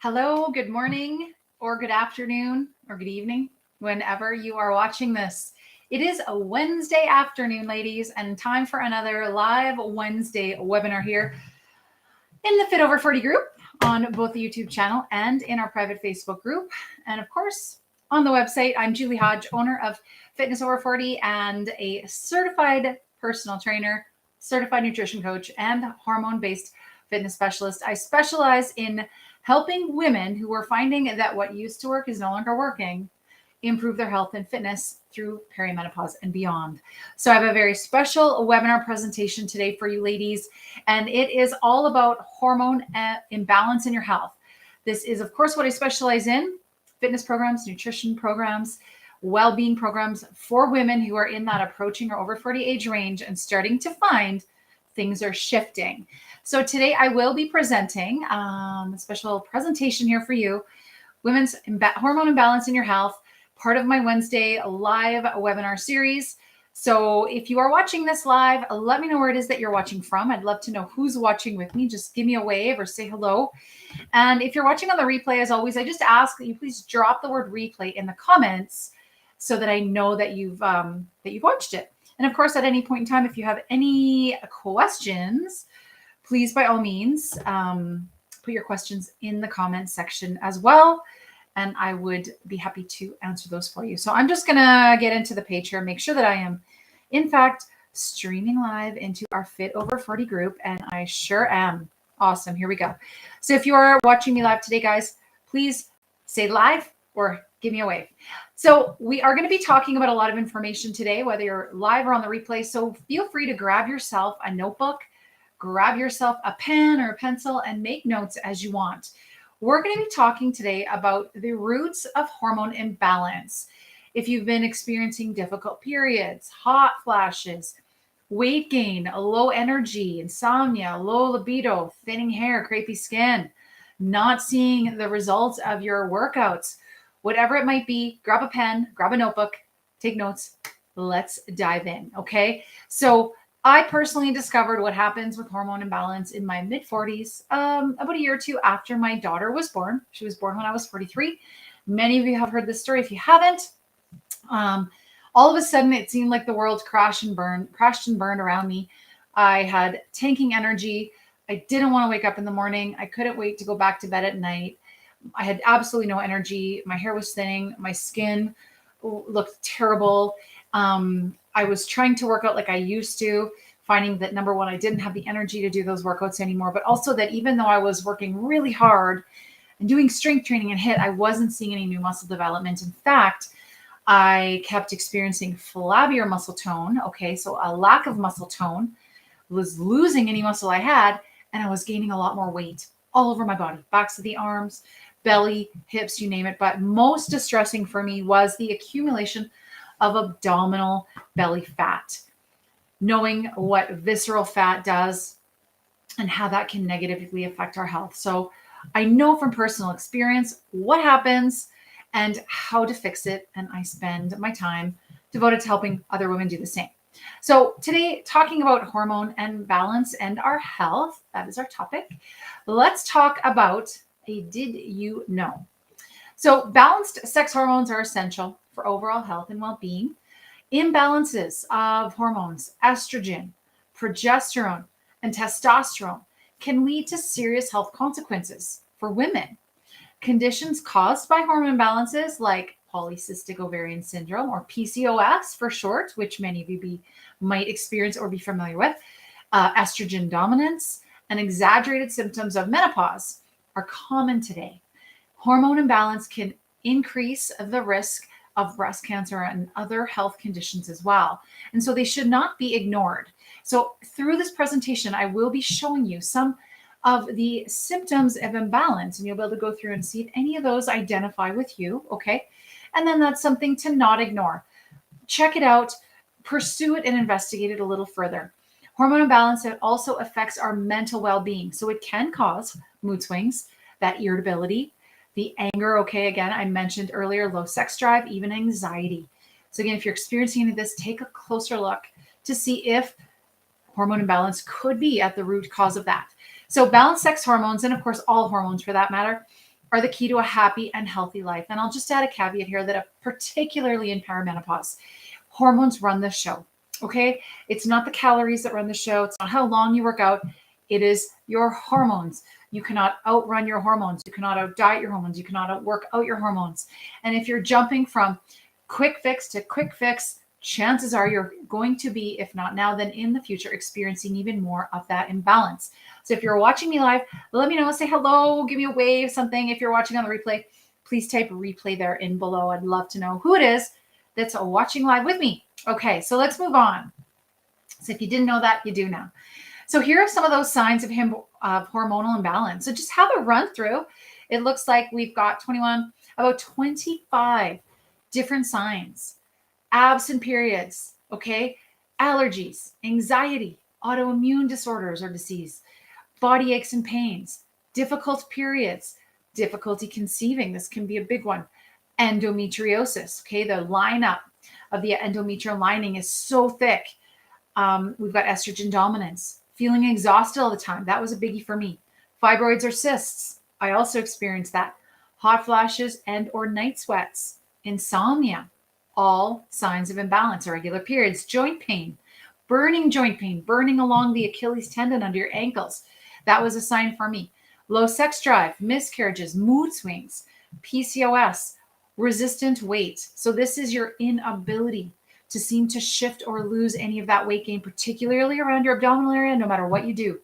Hello, good morning, or good afternoon, or good evening, whenever you are watching this. It is a Wednesday afternoon, ladies, and time for another live Wednesday webinar here in the Fit Over 40 group on both the YouTube channel and in our private Facebook group. And of course, on the website, I'm Julie Hodge, owner of Fitness Over 40 and a certified personal trainer, certified nutrition coach, and hormone-based fitness specialist. I specialize in helping women who are finding that what used to work is no longer working improve their health and fitness through perimenopause and beyond. So I have a very special webinar presentation today for you ladies, and it is all about hormone imbalance in your health. This is, of course, what I specialize in: fitness programs, nutrition programs, well-being programs for women who are in that approaching or over 40 age range and starting to find things are shifting. So today I will be presenting a special presentation here for you, women's hormone imbalance in your health, part of my Wednesday live webinar series. So if you are watching this live, let me know where it is that you're watching from. I'd love to know who's watching with me. Just give me a wave or say hello. And if you're watching on the replay, as always, I just ask that you please drop the word replay in the comments so that I know that you've watched it. And of course, at any point in time, if you have any questions, please, by all means, put your questions in the comments section as well, and I would be happy to answer those for you. So I'm just going to get into the page here, make sure that I am, in fact, streaming live into our Fit Over 40 group, and I sure am. Awesome. Here we go. So if you are watching me live today, guys, please say live or give me a wave. So we are going to be talking about a lot of information today, whether you're live or on the replay. So feel free to grab yourself a notebook, grab yourself a pen or a pencil, and make notes as you want. We're going to be talking today about the roots of hormone imbalance. If you've been experiencing difficult periods, hot flashes, weight gain, low energy, insomnia, low libido, thinning hair, crepey skin, not seeing the results of your workouts, whatever it might be, grab a pen, grab a notebook, take notes. Let's dive in, okay? So I personally discovered what happens with hormone imbalance in my mid-40s, about a year or two after my daughter was born. She was born when I was 43. Many of you have heard this story. If you haven't, all of a sudden it seemed like the world crashed and burned around me. I had tanking energy. I didn't want to wake up in the morning. I couldn't wait to go back to bed at night. I had absolutely no energy. My hair was thinning. My skin looked terrible. I was trying to work out like I used to, finding that, number one, I didn't have the energy to do those workouts anymore, but also that even though I was working really hard and doing strength training and HIIT, I wasn't seeing any new muscle development. In fact, I kept experiencing flabbier muscle tone. Okay, so a lack of muscle tone, was losing any muscle I had, and I was gaining a lot more weight all over my body, backs of the arms, belly, hips, you name it. But most distressing for me was the accumulation of abdominal belly fat. Knowing what visceral fat does and how that can negatively affect our health. So I know from personal experience what happens and how to fix it. And I spend my time devoted to helping other women do the same. So today, talking about hormone imbalance and our health, that is our topic. Let's talk about a did you know? So balanced sex hormones are essential for overall health and well-being. Imbalances of hormones, estrogen, progesterone, and testosterone can lead to serious health consequences for women. Conditions caused by hormone imbalances like polycystic ovarian syndrome, or PCOS for short, which many of you might experience or be familiar with, estrogen dominance, and exaggerated symptoms of menopause are common today. Hormone imbalance can increase the risk of breast cancer and other health conditions as well. And so they should not be ignored. So through this presentation, I will be showing you some of the symptoms of imbalance, and you'll be able to go through and see if any of those identify with you, okay? And then that's something to not ignore. Check it out, pursue it, and investigate it a little further. Hormone imbalance also affects our mental well-being. So it can cause mood swings, that irritability, the anger, okay, again, I mentioned earlier, low sex drive, even anxiety. So again, if you're experiencing any of this, take a closer look to see if hormone imbalance could be at the root cause of that. So balanced sex hormones, and of course all hormones for that matter, are the key to a happy and healthy life. And I'll just add a caveat here that particularly in perimenopause, hormones run the show. Okay. It's not the calories that run the show. It's not how long you work out. It is your hormones. You cannot outrun your hormones. You cannot out diet your hormones. You cannot outwork out your hormones. And if you're jumping from quick fix to quick fix, chances are you're going to be, if not now, then in the future, experiencing even more of that imbalance. So if you're watching me live, let me know, say hello, give me a wave, something. If you're watching on the replay, please type replay there in below. I'd love to know who it is that's watching live with me. Okay, so let's move on. So if you didn't know that, you do now. So here are some of those signs of hormonal imbalance. So just have a run through. It looks like we've got about 25 different signs. Absent periods, okay? Allergies, anxiety, autoimmune disorders or disease, body aches and pains, difficult periods, difficulty conceiving. This can be a big one. Endometriosis, okay? The lineup of the endometrial lining is so thick. We've got estrogen dominance, feeling exhausted all the time. That was a biggie for me. Fibroids or cysts. I also experienced that. Hot flashes and or night sweats, insomnia, all signs of imbalance, irregular periods, joint pain, burning along the Achilles tendon under your ankles. That was a sign for me. Low sex drive, miscarriages, mood swings, PCOS, resistant weight. So this is your inability to seem to shift or lose any of that weight gain, particularly around your abdominal area, no matter what you do.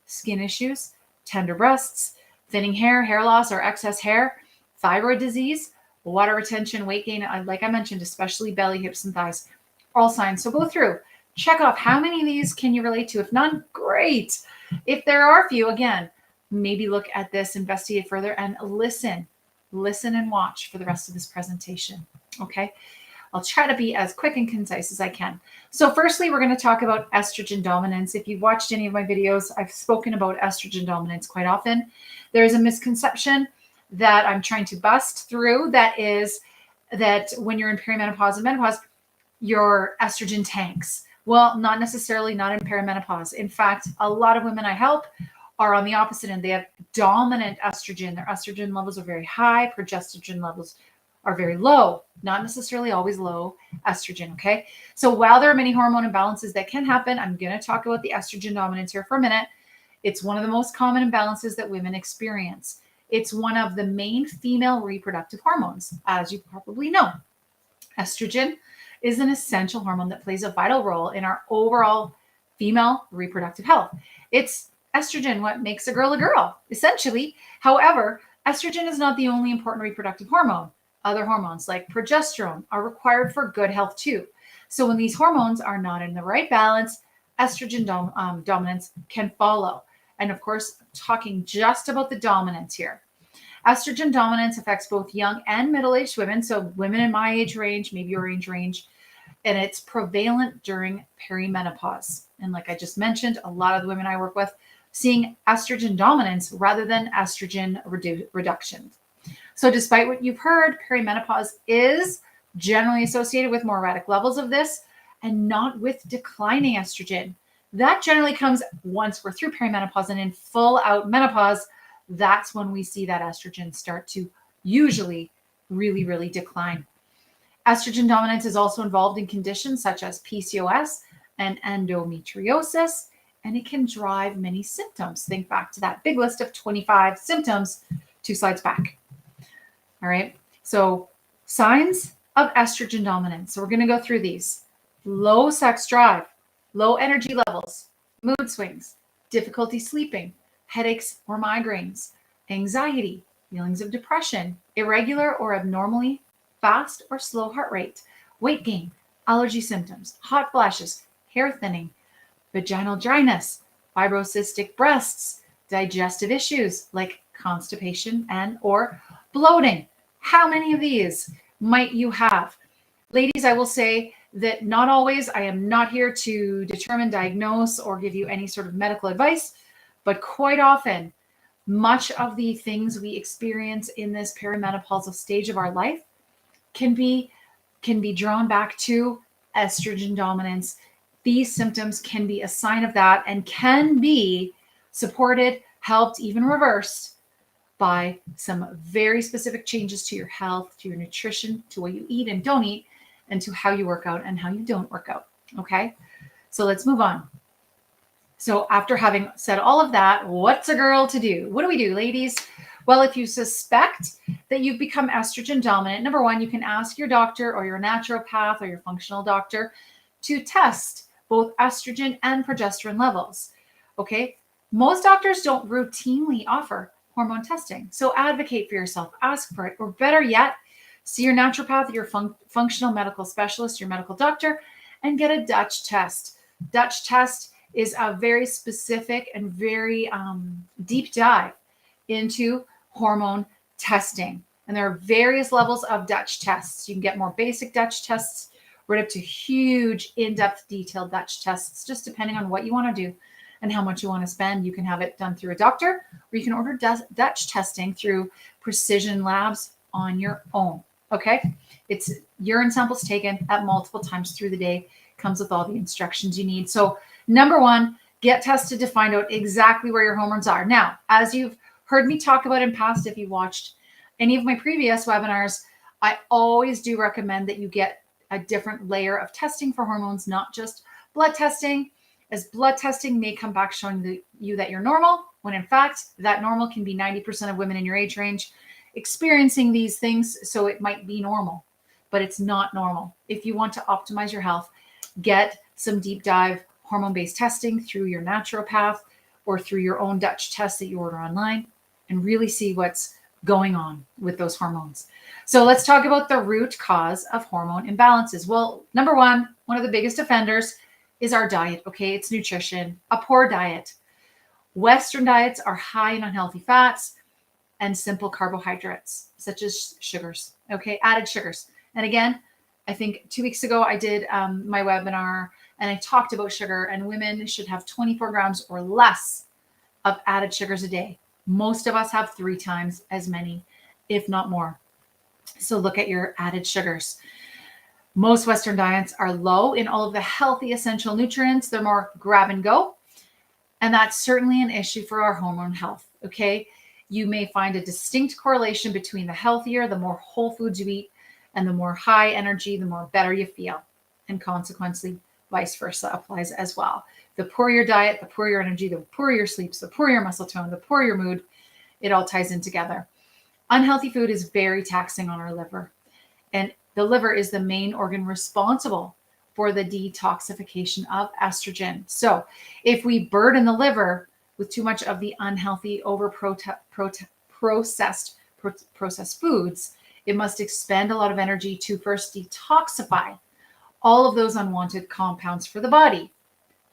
Skin issues, tender breasts, thinning hair, hair loss or excess hair, thyroid disease, water retention, weight gain, like I mentioned, especially belly, hips, and thighs, all signs. So go through, check off how many of these can you relate to. If none, great. If there are a few, again, maybe look at this, investigate further, and listen and watch for the rest of this presentation. Okay. I'll try to be as quick and concise as I can. So firstly, we're going to talk about estrogen dominance. If you've watched any of my videos, I've spoken about estrogen dominance quite often. There's a misconception that I'm trying to bust through, that is that when you're in perimenopause and menopause, your estrogen tanks. Well, not necessarily, not in perimenopause. In fact, a lot of women I help are on the opposite end. They have dominant estrogen. Their estrogen levels are very high. Progesterone levels are very low, not necessarily always low estrogen. Okay. So while there are many hormone imbalances that can happen, I'm going to talk about the estrogen dominance here for a minute. It's one of the most common imbalances that women experience. It's one of the main female reproductive hormones, as you probably know. Estrogen is an essential hormone that plays a vital role in our overall female reproductive health. It's estrogen what makes a girl, essentially. However, estrogen is not the only important reproductive hormone. Other hormones like progesterone are required for good health too. So when these hormones are not in the right balance, estrogen dominance can follow. And of course, talking just about the dominance here. Estrogen dominance affects both young and middle-aged women. So women in my age range, maybe your age range, and it's prevalent during perimenopause. And like I just mentioned, a lot of the women I work with seeing estrogen dominance rather than estrogen reduction. So despite what you've heard, perimenopause is generally associated with more erratic levels of this and not with declining estrogen. That generally comes once we're through perimenopause and in full out menopause. That's when we see that estrogen start to usually really decline. Estrogen dominance is also involved in conditions such as PCOS and endometriosis, and it can drive many symptoms. Think back to that big list of 25 symptoms 2 slides back. All right. So signs of estrogen dominance. So we're going to go through these. Low sex drive, low energy levels, mood swings, difficulty sleeping, headaches or migraines, anxiety, feelings of depression, irregular or abnormally fast or slow heart rate, weight gain, allergy symptoms, hot flashes, hair thinning, vaginal dryness, fibrocystic breasts, digestive issues like constipation and or bloating. How many of these might you have? Ladies, I will say that not always. I am not here to determine, diagnose, or give you any sort of medical advice, but quite often, much of the things we experience in this perimenopausal stage of our life can be drawn back to estrogen dominance. These symptoms can be a sign of that and can be supported, helped, even reversed by some very specific changes to your health, to your nutrition, to what you eat and don't eat, and to how you work out and how you don't work out. Okay, so let's move on. So after having said all of that, what's a girl to do? What do we do, ladies? Well, if you suspect that you've become estrogen dominant, number one, you can ask your doctor or your naturopath or your functional doctor to test both estrogen and progesterone levels. Okay, most doctors don't routinely offer hormone testing. So advocate for yourself, ask for it, or better yet, see your naturopath, your functional medical specialist, your medical doctor, and get a Dutch test. Dutch test is a very specific and very deep dive into hormone testing. And there are various levels of Dutch tests. You can get more basic Dutch tests right up to huge, in-depth, detailed Dutch tests, just depending on what you want to do and how much you want to spend. You can have it done through a doctor, or you can order Dutch testing through Precision Labs on your own. Okay, it's urine samples taken at multiple times through the day, comes with all the instructions you need. So number one, get tested to find out exactly where your hormones are. Now, as you've heard me talk about in past, if you watched any of my previous webinars, I always do recommend that you get a different layer of testing for hormones, not just blood testing, as blood testing may come back showing you that you're normal, when in fact, that normal can be 90% of women in your age range experiencing these things. So it might be normal, but it's not normal. If you want to optimize your health, get some deep dive hormone-based testing through your naturopath or through your own Dutch test that you order online, and really see what's going on with those hormones. So let's talk about the root cause of hormone imbalances. Well, number one of the biggest offenders is our diet. Okay, it's nutrition, a poor diet. Western diets are high in unhealthy fats and simple carbohydrates, such as sugars. Okay, added sugars. And again, I think 2 weeks ago I did my webinar and I talked about sugar, and women should have 24 grams or less of added sugars a day. Most of us have 3 times as many, if not more. So look at your added sugars. Most Western diets are low in all of the healthy essential nutrients. They're more grab and go. And that's certainly an issue for our hormone health. Okay, you may find a distinct correlation between the healthier, the more whole foods you eat, and the more high energy, the more better you feel. And consequently, vice versa applies as well. The poorer your diet, the poorer your energy, the poorer your sleep, the poorer your muscle tone, the poorer your mood. It all ties in together. Unhealthy food is very taxing on our liver. And the liver is the main organ responsible for the detoxification of estrogen. So if we burden the liver with too much of the unhealthy, processed foods, it must expend a lot of energy to first detoxify all of those unwanted compounds for the body.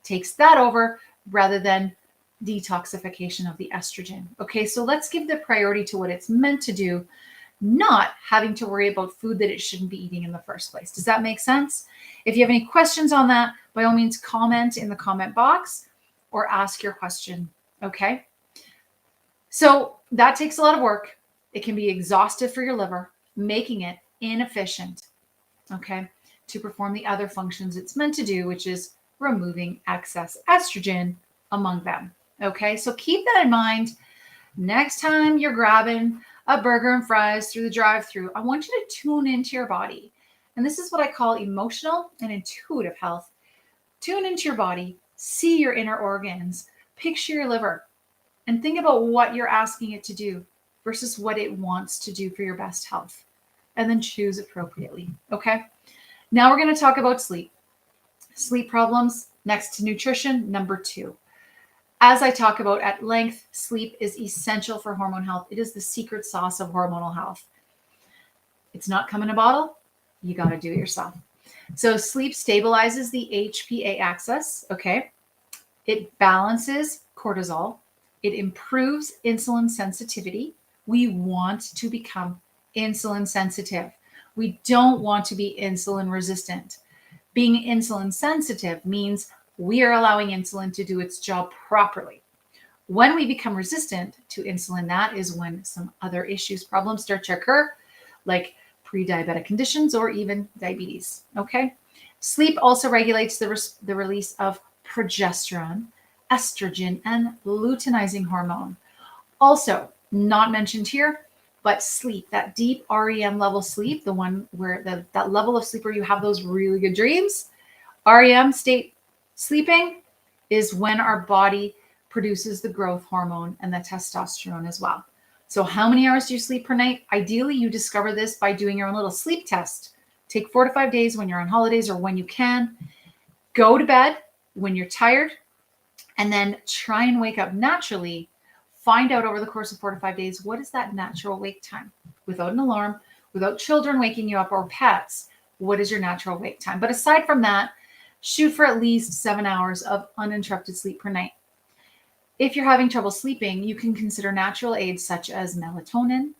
Takes that over rather than detoxification of the estrogen. Okay, so let's give the priority to what it's meant to do, not having to worry about food that it shouldn't be eating in the first place. Does that make sense? If you have any questions on that, by all means, comment in the comment box or ask your question. Okay, so that takes a lot of work. It can be exhaustive for your liver, making it inefficient, okay, to perform the other functions it's meant to do, which is removing excess estrogen among them. Okay, so keep that in mind. Next time you're grabbing a burger and fries through the drive-thru, I want you to tune into your body. And this is what I call emotional and intuitive health. Tune into your body, see your inner organs, picture your liver, and think about what you're asking it to do versus what it wants to do for your best health. And then choose appropriately. Okay, now we're going to talk about sleep. Sleep problems next to nutrition, number 2. As I talk about at length, sleep is essential for hormone health. It is the secret sauce of hormonal health. It's not come in a bottle. You got to do it yourself. So sleep stabilizes the HPA axis. Okay. It balances cortisol. It improves insulin sensitivity. We want to become insulin sensitive. We don't want to be insulin resistant. Being insulin sensitive means we are allowing insulin to do its job properly. When we become resistant to insulin, that is when some other issues, problems start to occur, like pre-diabetic conditions or even diabetes. Okay. Sleep also regulates the release of progesterone, estrogen, and luteinizing hormone. Also, not mentioned here, but sleep, that deep REM level sleep, the one where that level of sleep where you have those really good dreams. REM state sleeping is when our body produces the growth hormone and the testosterone as well. So how many hours do you sleep per night? Ideally, you discover this by doing your own little sleep test. Take 4 to 5 days when you're on holidays or when you can. Go to bed when you're tired, and then try and wake up naturally. Find out over the course of 4 to 5 days, what is that natural wake time? Without an alarm, without children waking you up or pets, what is your natural wake time? But aside from that, shoot for at least 7 hours of uninterrupted sleep per night. If you're having trouble sleeping, you can consider natural aids such as melatonin,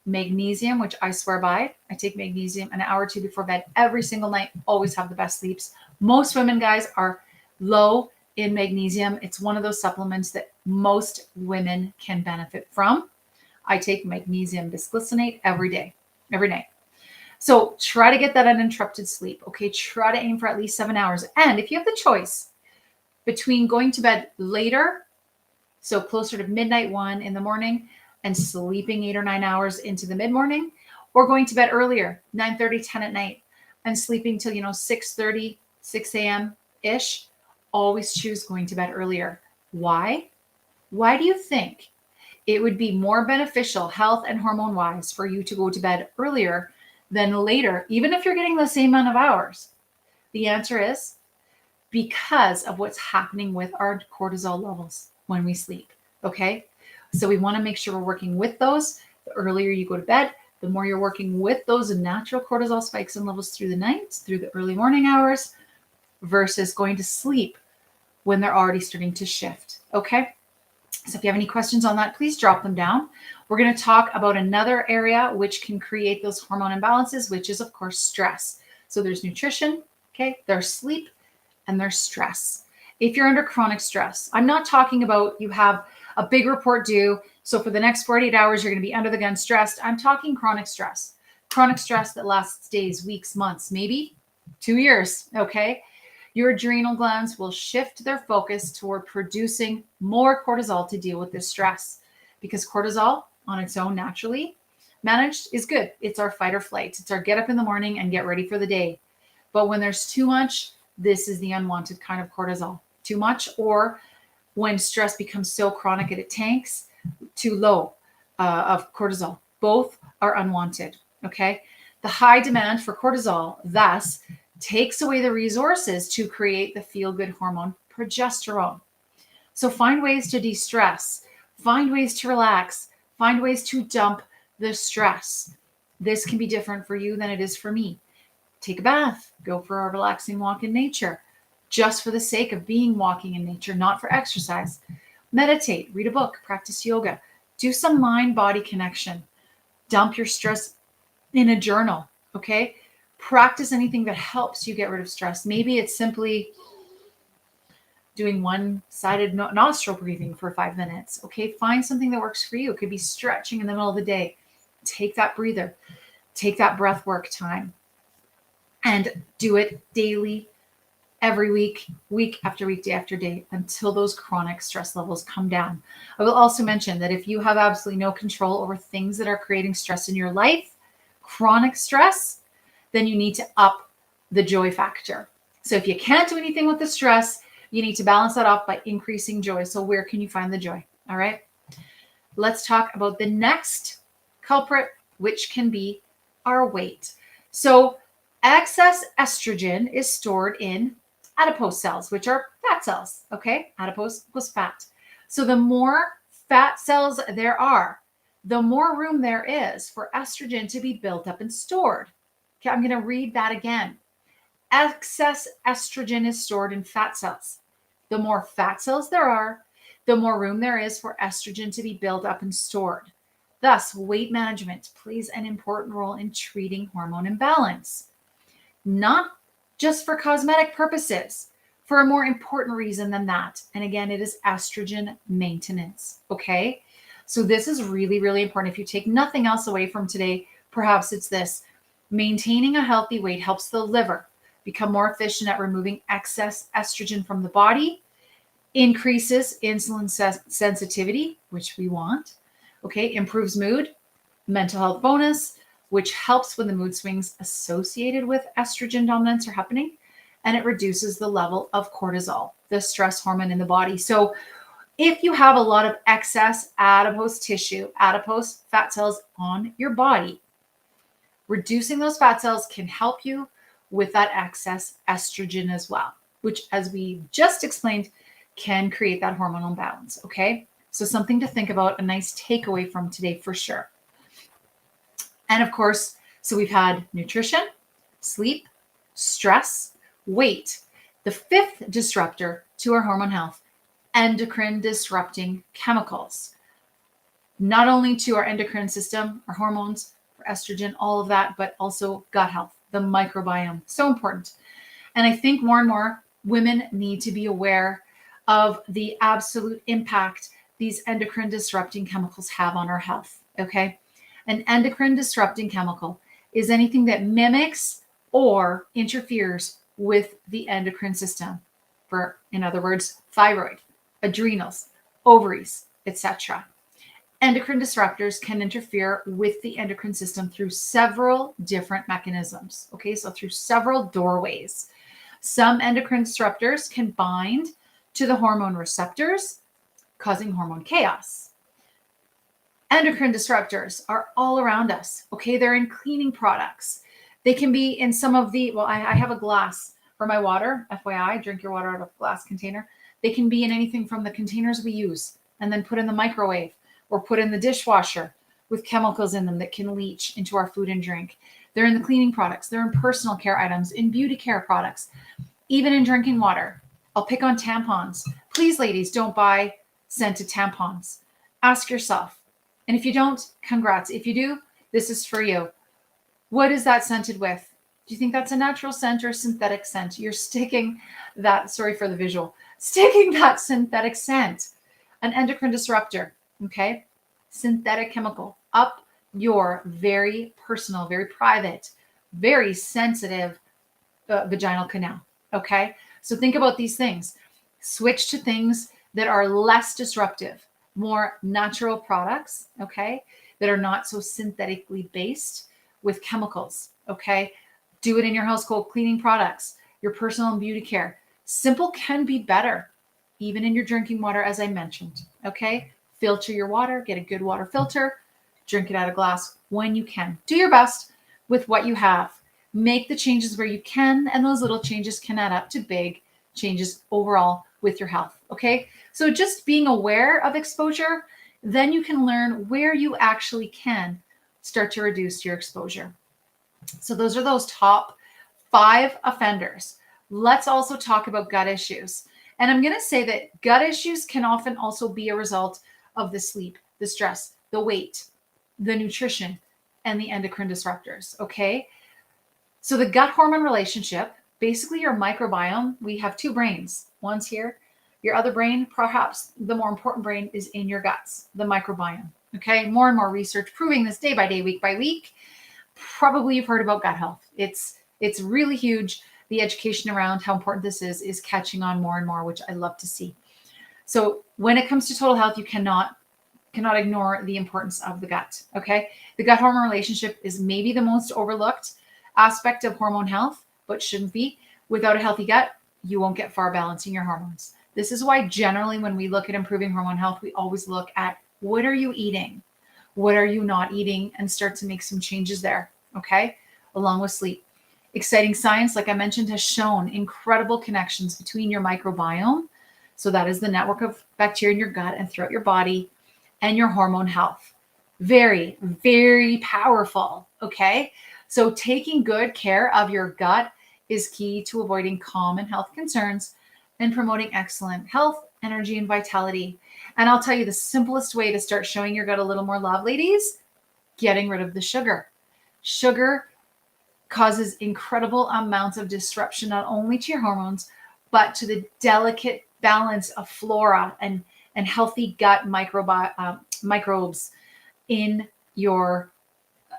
magnesium, which I swear by. I take magnesium an hour or two before bed every single night, always have the best sleeps. Most women, guys, are low in magnesium. It's one of those supplements that most women can benefit from. I take magnesium bisglycinate every day, every night. So try to get that uninterrupted sleep. Okay, try to aim for at least 7 hours. And if you have the choice between going to bed later, so closer to midnight 1 in the morning, and sleeping 8 or 9 hours into the mid-morning, or going to bed earlier, 9:30, 10 at night, and sleeping till 6:30, 6 a.m. ish, always choose going to bed earlier. Why? Why do you think it would be more beneficial health and hormone wise for you to go to bed earlier than later, even if you're getting the same amount of hours? The answer is because of what's happening with our cortisol levels when we sleep. Okay. So we want to make sure we're working with those. The earlier you go to bed, the more you're working with those natural cortisol spikes and levels through the night, through the early morning hours, versus going to sleep when they're already starting to shift. Okay. So if you have any questions on that, please drop them down. We're going to talk about another area which can create those hormone imbalances, which is, of course, stress. So there's nutrition, okay, there's sleep, and there's stress. If you're under chronic stress, I'm not talking about you have a big report due, so for the next 48 hours, you're going to be under the gun stressed. I'm talking chronic stress that lasts days, weeks, months, maybe 2 years, okay? Your adrenal glands will shift their focus toward producing more cortisol to deal with this stress, because cortisol on its own, naturally managed, is good. It's our fight or flight. It's our get up in the morning and get ready for the day. But when there's too much, this is the unwanted kind of cortisol. Too much, or when stress becomes so chronic that it tanks, too low of cortisol. Both are unwanted, okay? The high demand for cortisol thus takes away the resources to create the feel-good hormone progesterone. So find ways to de-stress, find ways to relax, find ways to dump the stress. This can be different for you than it is for me. Take a bath, go for a relaxing walk in nature, just for the sake of being walking in nature, not for exercise. Meditate, read a book, practice yoga, do some mind-body connection, dump your stress in a journal, okay? Practice anything that helps you get rid of stress. Maybe it's simply doing one-sided nostril breathing for 5 minutes, okay? Find something that works for you. It could be stretching in the middle of the day. Take that breather, take that breath work time, and do it daily, every week, week after week, day after day, until those chronic stress levels come down. I will also mention that if you have absolutely no control over things that are creating stress in your life, chronic stress, then you need to up the joy factor. So if you can't do anything with the stress, you need to balance that off by increasing joy. So where can you find the joy? All right. Let's talk about the next culprit, which can be our weight. So excess estrogen is stored in adipose cells, which are fat cells. Okay. Adipose equals fat. So the more fat cells there are, the more room there is for estrogen to be built up and stored. Okay, I'm going to read that again. Excess estrogen is stored in fat cells. The more fat cells there are, the more room there is for estrogen to be built up and stored. Thus, weight management plays an important role in treating hormone imbalance, not just for cosmetic purposes, for a more important reason than that. And again, it is estrogen maintenance. Okay. So this is really, really important. If you take nothing else away from today, perhaps it's this: maintaining a healthy weight helps the liver become more efficient at removing excess estrogen from the body, increases insulin sensitivity, which we want, Okay, improves mood, mental health bonus, which helps when the mood swings associated with estrogen dominance are happening. And it reduces the level of cortisol, the stress hormone in the body. So if you have a lot of excess adipose tissue, adipose fat cells on your body, reducing those fat cells can help you with that excess estrogen as well, which, as we just explained, can create that hormonal balance. Okay. So something to think about, a nice takeaway from today for sure. And of course, so we've had nutrition, sleep, stress, weight. The fifth disruptor to our hormone health, endocrine disrupting chemicals. Not only to our endocrine system, our hormones, our estrogen, all of that, but also gut health, the microbiome. So important. And I think more and more women need to be aware of the absolute impact these endocrine disrupting chemicals have on our health. Okay. An endocrine disrupting chemical is anything that mimics or interferes with the endocrine system. For, in other words, thyroid, adrenals, ovaries, etc. Endocrine disruptors can interfere with the endocrine system through several different mechanisms. Okay, so through several doorways. Some endocrine disruptors can bind to the hormone receptors, causing hormone chaos. Endocrine disruptors are all around us. Okay, they're in cleaning products. They can be in some of the, well, I have a glass for my water. FYI, drink your water out of a glass container. They can be in anything from the containers we use and then put in the microwave or put in the dishwasher with chemicals in them that can leach into our food and drink. They're in the cleaning products. They're in personal care items, in beauty care products, even in drinking water. I'll pick on tampons. Please, ladies, don't buy scented tampons. Ask yourself. And if you don't, congrats. If you do, this is for you. What is that scented with? Do you think that's a natural scent or a synthetic scent? You're sticking that, sorry for the visual, sticking that synthetic scent, an endocrine disruptor, okay? Synthetic chemical up your very personal, very private, very sensitive vaginal canal, okay? So think about these things. Switch to things that are less disruptive, more natural products, okay, that are not so synthetically based with chemicals, okay? Do it in your household cleaning products, your personal and beauty care. Simple can be better, even in your drinking water, as I mentioned, okay? Filter your water, get a good water filter, drink it out of glass when you can. Do your best with what you have. Make the changes where you can, and those little changes can add up to big changes overall with your health, okay? So just being aware of exposure, then you can learn where you actually can start to reduce your exposure. So those are those top 5 offenders. Let's also talk about gut issues. And I'm going to say that gut issues can often also be a result of the sleep, the stress, the weight, the nutrition, and the endocrine disruptors, okay? So the gut hormone relationship, basically your microbiome, we have 2 brains. One's here. Your other brain, perhaps the more important brain, is in your guts, the microbiome. Okay, more and more research proving this day by day, week by week. Probably you've heard about gut health. It's really huge. The education around how important this is catching on more and more, which I love to see. So when it comes to total health, you cannot ignore the importance of the gut. Okay, the gut hormone relationship is maybe the most overlooked aspect of hormone health, but shouldn't be. Without a healthy gut, you won't get far balancing your hormones. This is why generally when we look at improving hormone health, we always look at what are you eating? What are you not eating? And start to make some changes there, okay? Along with sleep. Exciting science, like I mentioned, has shown incredible connections between your microbiome. So that is the network of bacteria in your gut and throughout your body, and your hormone health. Very, very powerful, okay? So taking good care of your gut is key to avoiding common health concerns and promoting excellent health, energy, and vitality. And I'll tell you the simplest way to start showing your gut a little more love, ladies, getting rid of the sugar. Sugar causes incredible amounts of disruption, not only to your hormones, but to the delicate balance of flora and healthy gut microbes in your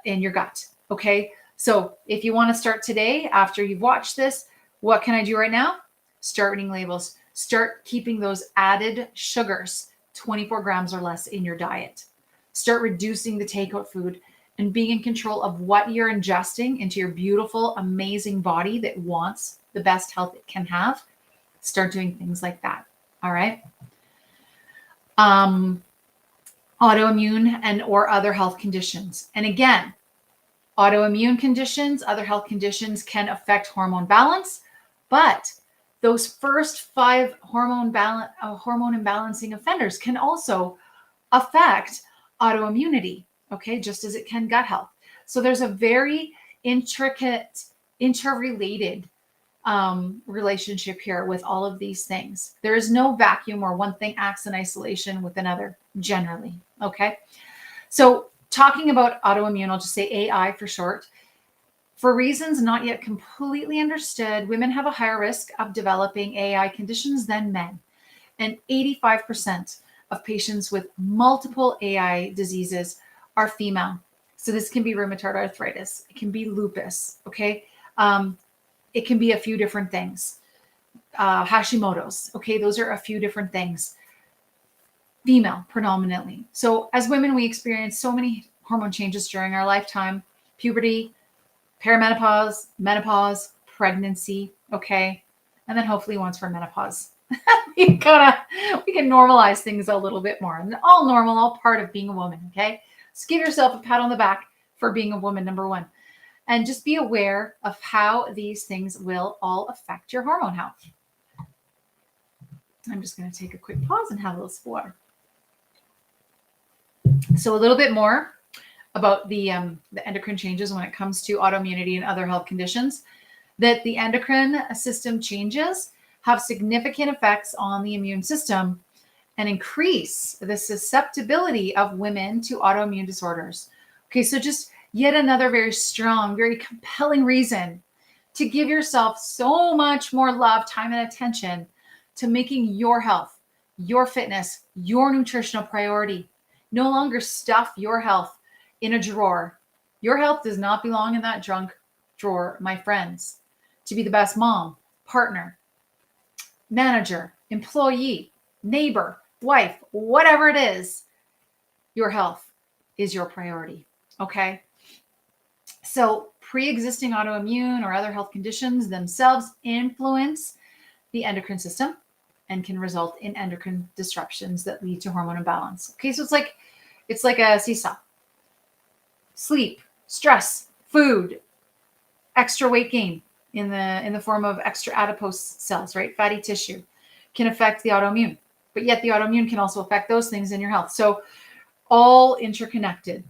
gut. Okay. So if you want to start today, after you've watched this, what can I do right now? Start reading labels. Start keeping those added sugars, 24 grams or less in your diet. Start reducing the takeout food and being in control of what you're ingesting into your beautiful, amazing body that wants the best health it can have. Start doing things like that. All right. Autoimmune and or other health conditions. And again, autoimmune conditions, other health conditions can affect hormone balance, but those first 5 hormone imbalancing offenders can also affect autoimmunity, okay, just as it can gut health. So there's a very intricate, interrelated relationship here with all of these things. There is no vacuum where one thing acts in isolation with another, generally, okay? So talking about autoimmune, I'll just say AI for short. For reasons not yet completely understood, women have a higher risk of developing AI conditions than men. And 85% of patients with multiple AI diseases are female. So this can be rheumatoid arthritis. It can be lupus, okay? It can be a few different things. Hashimoto's, okay? Those are a few different things. Female predominantly. So as women, we experience so many hormone changes during our lifetime: puberty, perimenopause, menopause, pregnancy, okay? And then hopefully once we're menopause, we can normalize things a little bit more. And all normal, all part of being a woman, okay? Just give yourself a pat on the back for being a woman, number one. And just be aware of how these things will all affect your hormone health. I'm just going to take a quick pause and have a little sip of water. So a little bit more about the endocrine changes when it comes to autoimmunity and other health conditions, that the endocrine system changes have significant effects on the immune system and increase the susceptibility of women to autoimmune disorders. Okay, so just yet another very strong, very compelling reason to give yourself so much more love, time, and attention to making your health, your fitness, your nutritional priority. No longer stuff your health in a drawer. Your health does not belong in that junk drawer, my friends. To be the best mom, partner, manager, employee, neighbor, wife, whatever it is, your health is your priority, okay? So pre-existing autoimmune or other health conditions themselves influence the endocrine system and can result in endocrine disruptions that lead to hormone imbalance. Okay, so it's like a seesaw. Sleep, stress, food, extra weight gain in the form of extra adipose cells, right? Fatty tissue can affect the autoimmune, but yet the autoimmune can also affect those things in your health. So all interconnected.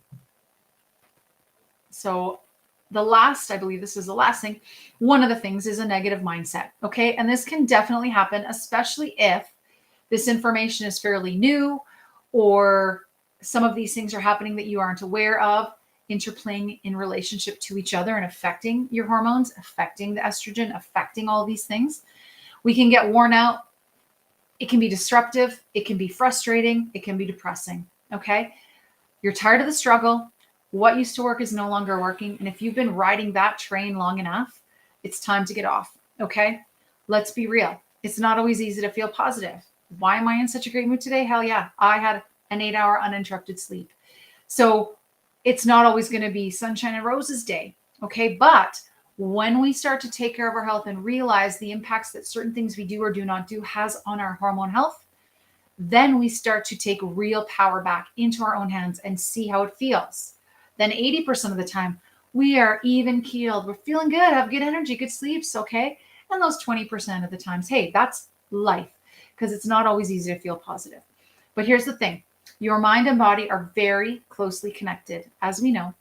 So I believe this is the last thing. One of the things is a negative mindset. Okay. And this can definitely happen, especially if this information is fairly new or some of these things are happening that you aren't aware of, interplaying in relationship to each other and affecting your hormones, affecting the estrogen, affecting all these things. We can get worn out. It can be disruptive. It can be frustrating. It can be depressing. Okay. You're tired of the struggle. What used to work is no longer working. And if you've been riding that train long enough, it's time to get off. Okay. Let's be real. It's not always easy to feel positive. Why am I in such a great mood today? Hell yeah. I had an 8-hour uninterrupted sleep. So it's not always going to be sunshine and roses day. Okay. But when we start to take care of our health and realize the impacts that certain things we do or do not do has on our hormone health, then we start to take real power back into our own hands and see how it feels. Then 80% of the time, we are even keeled. We're feeling good, have good energy, good sleeps, okay? And those 20% of the times, hey, that's life, because it's not always easy to feel positive. But here's the thing. Your mind and body are very closely connected. As we know,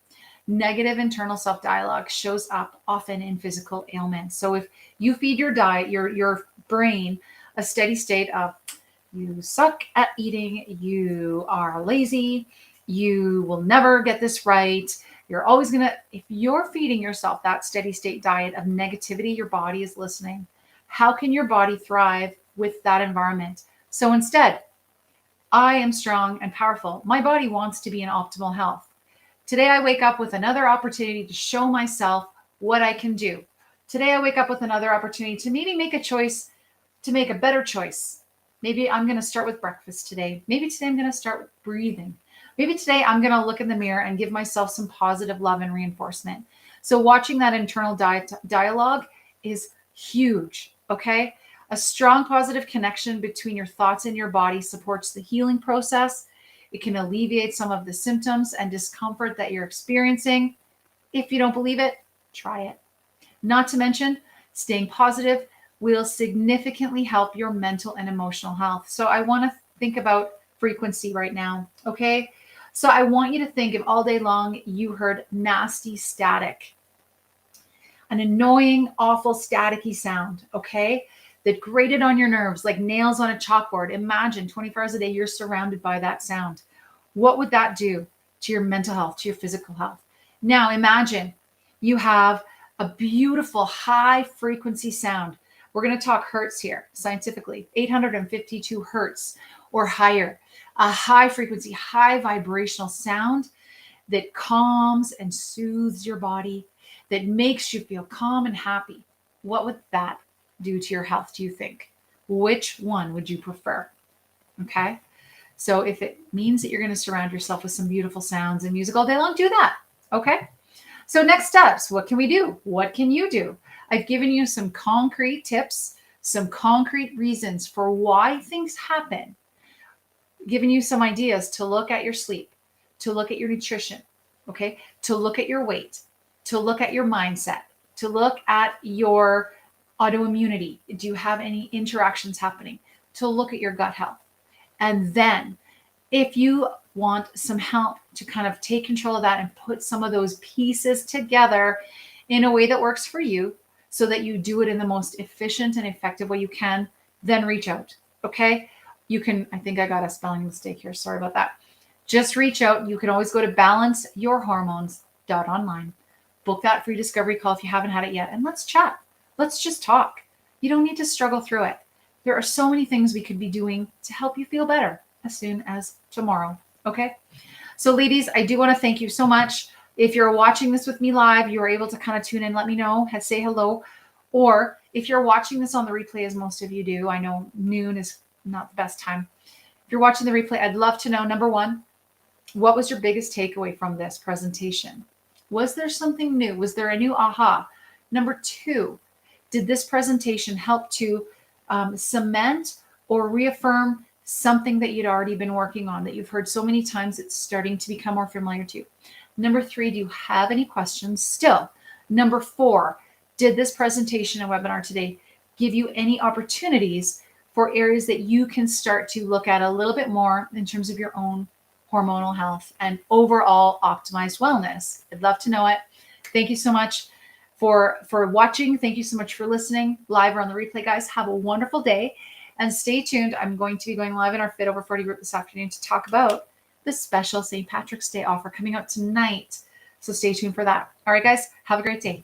negative internal self-dialogue shows up often in physical ailments. So if you feed your brain a steady state of, you suck at eating, you are lazy, you will never get this right. You're always if you're feeding yourself that steady state diet of negativity, your body is listening. How can your body thrive with that environment? So instead, I am strong and powerful. My body wants to be in optimal health. Today, I wake up with another opportunity to show myself what I can do. Today, I wake up with another opportunity to maybe make a choice, to make a better choice. Maybe I'm going to start with breakfast today. Maybe today I'm going to start with breathing. Maybe today I'm going to look in the mirror and give myself some positive love and reinforcement. So watching that internal dialogue is huge. Okay. A strong positive connection between your thoughts and your body supports the healing process. It can alleviate some of the symptoms and discomfort that you're experiencing. If you don't believe it, try it. Not to mention, staying positive will significantly help your mental and emotional health. So I want to think about frequency right now. Okay. So I want you to think if all day long you heard nasty static, an annoying, awful, staticky sound. Okay. That grated on your nerves like nails on a chalkboard. Imagine 24 hours a day, you're surrounded by that sound. What would that do to your mental health, to your physical health? Now imagine you have a beautiful high frequency sound. We're going to talk hertz here scientifically, 852 hertz or higher, a high frequency, high vibrational sound that calms and soothes your body, that makes you feel calm and happy. What would that do to your health, do you think? Which one would you prefer? Okay. So if it means that you're going to surround yourself with some beautiful sounds and music all day long, do that. Okay. So next steps, what can we do? What can you do? I've given you some concrete tips, some concrete reasons for why things happen, given you some ideas to look at your sleep, to look at your nutrition, okay, to look at your weight, to look at your mindset, to look at your autoimmunity. Do you have any interactions happening? To look at your gut health. And then if you want some help to kind of take control of that and put some of those pieces together in a way that works for you so that you do it in the most efficient and effective way you can, then reach out. Okay. You can, I think I got a spelling mistake here. Sorry about that. Just reach out. You can always go to balanceyourhormones.online. Book that free discovery call if you haven't had it yet. And let's chat. Let's just talk. You don't need to struggle through it. There are so many things we could be doing to help you feel better as soon as tomorrow. Okay. So ladies, I do want to thank you so much. If you're watching this with me live, you are able to kind of tune in, let me know, say hello. Or if you're watching this on the replay, as most of you do, I know noon is not the best time. If you're watching the replay, I'd love to know, number one, what was your biggest takeaway from this presentation? Was there something new? Was there a new aha? Number two, did this presentation help to cement or reaffirm something that you'd already been working on that you've heard so many times it's starting to become more familiar to you? Number three, do you have any questions still? Number four, did this presentation and webinar today give you any opportunities for areas that you can start to look at a little bit more in terms of your own hormonal health and overall optimized wellness? I'd love to know it. Thank you so much for watching. Thank you so much for listening live or on the replay, guys. Have a wonderful day and stay tuned. I'm going to be going live in our Fit Over 40 group this afternoon to talk about the special St. Patrick's Day offer coming out tonight. So stay tuned for that. All right, guys, have a great day.